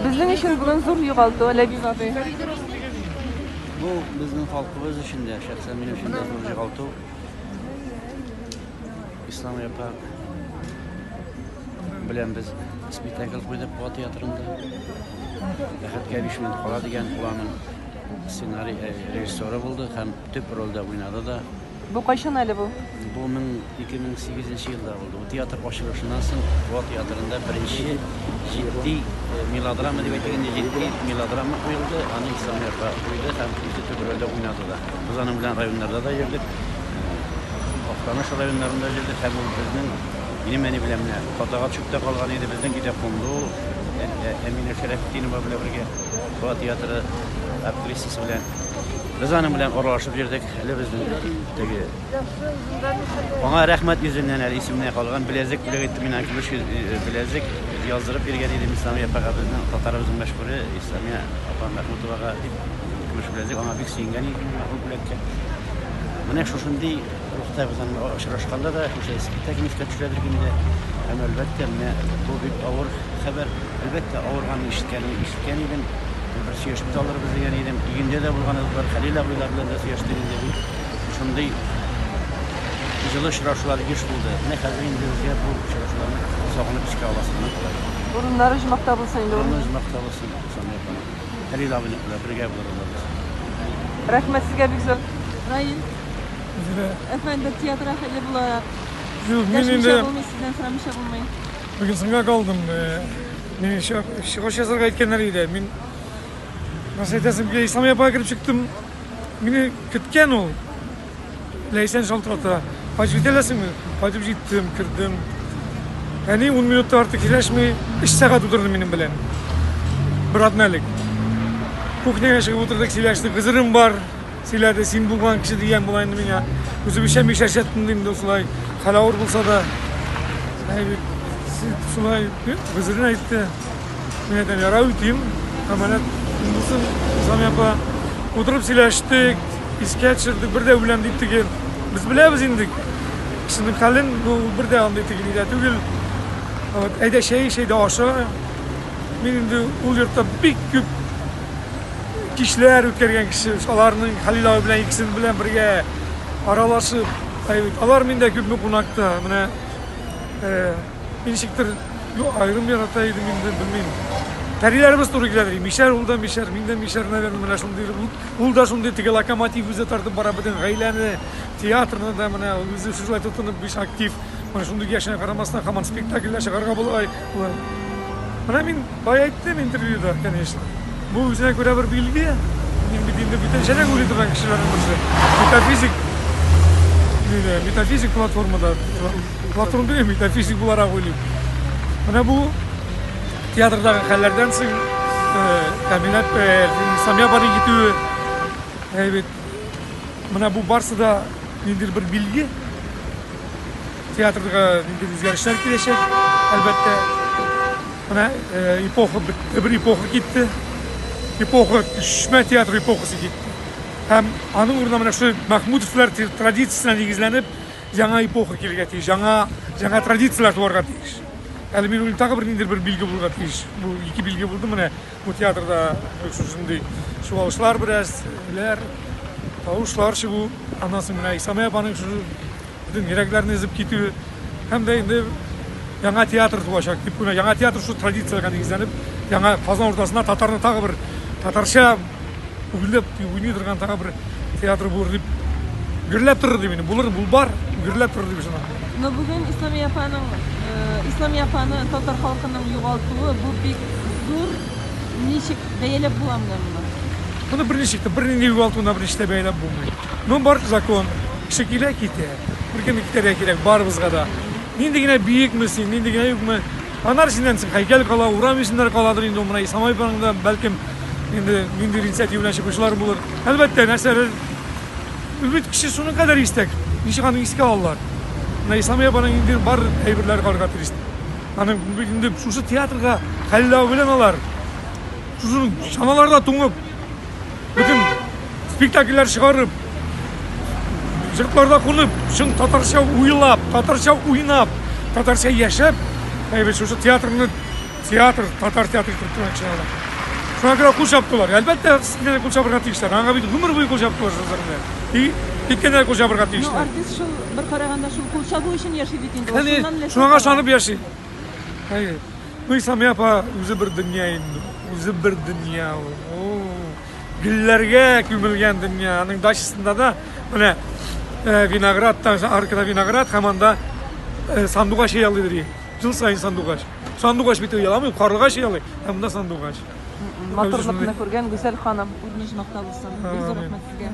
Bizning için bugün zor yo'qoldi, Labib abi. Bu bizning xalqimiz için de, şahsen benim için de zor yo'qoldi. İslam yapar. Bilen biz spektakl qo'ydik bu teatrında. Faqat Gavishmin Qola degan ularning ssenariy rejissyori bo'ldi, ham tüp rolda oynadı da. Bu qachon hali bu? Bu 2008 yılda oldu. Bu tiyatr açılışından so'ng bu teatrında birinchi ciddi melodrama deb aytganda ciddi melodrama qo'yildi. Ani İslam yapar qo'ydi, ham tüp rolda oynadı da. Biz onun bilan rayonlarda da yurdik. Oqlanish rayonlarında yurdik. Ham bizning meni bilemler. Qatağa çöpte kalgan edi bizden gidip kondu. Emine Şerefettinova bilan birga bu teatrı aktrisasi bilan biz onun bilan uğraşıp yurdik. Hali bizning tegi ona rahmat yüzünden hali isimine kalgan bilezik bile gitti men akılış bilezik yazdırıp bergan edim İslamiy Yapaq bizning Tatarımızın meşhuri İslamiy Apam Mahmutovaga kumush bilezik ona bek suyungan edim bu bilekka. Mana shunday ruhda bizdan uchrashganda da o'sha spektaklga tushiradiganida ham albatta bu bir og'ir xabar albatta og'irg'anni eshitgan edim bir siyosatchilar biz degan edim iginde de bo'lgan bir Halil abilar bilan da siyosatchilar bu shunday jilli uchrashuvlar ish bo'ldi. Ne hozir endi bizga bu uchrashuvlarni sog'inib chiqa olasizmi? O'rinlari ijmoqda bo'lsa endi ijmoqda bo'lsin. Halil abi bilan birga bo'lamiz. Rahmat sizga bek zo'r. Rayil. Efendim tiyatro hali bularak. Yok, ben sizden soramışa bulmayın. Bugün sınıfa kaldım. Beni hoş yazarga aytganlar edi. Men nasıl aytasım ki İslam Yapaq'a kirib chiqdim. Meni kutgan u. Laysan shaltirata. Qochib kelasizmi? Qochib yetdim, kirdim. Ya'ni 10 minutda ortiq kelishmay 3 soat o'tirdim mening bilan. Bir odnalik. Kuxnaga chiqib o'tirdik, silashdik. Qizirim bor. Siladi sen bo'lgan kishi degan bo'layndi menga. O'zim isham yashashatdim deydi usulay. Hali og'ir bo'lsa da usulay qizirini aytdi. Men aytdim, "Yara o'tayim." Amanat bunisi İslam Yapaq o'tirib silashdik, isga tushirdik, birda bilan deydi-ki, biz bilamiz endi. Kishini qalin bu birda onday tegiladi. Tugul ayda şeyde aşağı. Men endi u yerda bek ko'p kişiler o'tkazgan kishi, ularning Halil abi bilan ikkisini bilan birga aralashib, ular menda ko'p qunaqda, mana inshiktir ayrim yarataydi menda bilmayman. Tarilarimiz to'g'ri keladi. Mishar uldan mishar, mendan mishar naverni mana shunday. Ulda shunday tega lokomotiv o'zi tortib boradigan g'aylani, teatrni da mana o'zi shunday tutunib besh aktiv. Mana shunday yashashga qaramasdan hamon spektakllar chiqarga bo'ladi. Mana men boya aytdim intervyuda, конечно. Bu o'ziga ko'ra bir bilgi. Men bidinda butun shunday o'ylaydigan kishilarning birisi. Metafizik platformada. Platformada metafizik bo'laroq o'ylayman. Mana bu teatrdagi hallardan so'ng ta'minat İslam Yapaq'a gituvi. Evet. Mana bu barsida nedir bir bilgi. Teatrga nedir o'zgarishlar kelishak. Albatta mana epoxa bir epoxa ketdi. Epoxa tushma teatr epoxasi ketdi. Ham aning o'rnida mana shu Mahmudovlar traditsiyasiga negizlanib yangi epoxa kelgan, yangi traditsiyalar tug'ilga tegish. Hali men o'ylayman tag'in bir bilgi bo'lgan tegish. Bu ikki bilgi bo'ldi mana bu teatrda shunday shuvalishlar biraslar, tovushlar shu bu anasi mana İslam Yapaq'ning shu butun yuraklarni ezib ketuvi hamda endi yangi teatr tug'ashak deb buni yangi teatr shu traditsiyalarga negizlanib yangi Qozon o'rtasida tatarni tag'in bir tatarcha o'ylab o'ynaydigan tag'in bir teatr bor deb gurlab turdi meni. Bular bu bar gurlab turdi shuna. No bugün İslam Yapaq'ni Tatar xalqining yo'qoltuvi bu bek zo'r nechik bayalab bo'lamdimi? Buni bir nechikda bir yo'qoltuvni bir ishda baylab bo'lmaydi. No bor zakon, kishi kerak ketadi. Bir kim kerak bor bizga da. Mendigina buyukmisin, mendigina yo'qmi? Anarsiyadan haykal qala, uramishlar qaladir endi mana İslam Yapaq'da balkim endi mendir inisiativlashib shular bo'lar. Albatta narsalar ümit kishi shuni qadar istak. Nishani iska ollar. Mana İslam Yapaq'ning endi bor aybirlar qolgan turist. Ana endi shu teatrga Halil bilan olar. Shu şanalarda to'ngib bütün spektakllar chiqarib Sırtlarda konup, şun Tatarça uylap, Tatarça oynap, Tatarça yaşap, evet şu tiyatrını Tiyatr, Tatar tiyatr tutturan çağlar. Şuna göre kul çaptılar. Elbette sizlere kul çapırgatı işler. Anga bir ömür boyu kul çaptılar sözlerinde. Gitkenler kul çapırgatı No işler. artist şul bir qaraganda şul kul çabı için yaşaydı indi. Yani şuna şanıp yaşayın. Hayır. Bu İslam yapa yüzü bir dünya indi. Yüzü bir dünya. Güllerge kümülgen dünyanın daşısında da böyle vinagrattan arkada vinagrat hamanda sanduğa şey alıyor. Yıl sayın sanduğa. Sanduğa bitiyor yalamıyor. Karlığa şey alıyor. Hem de sanduğa. Matırlıkını ko'rgan go'zal xonim, o'rnish noqta bo'lsin. Biz rahmat sizga.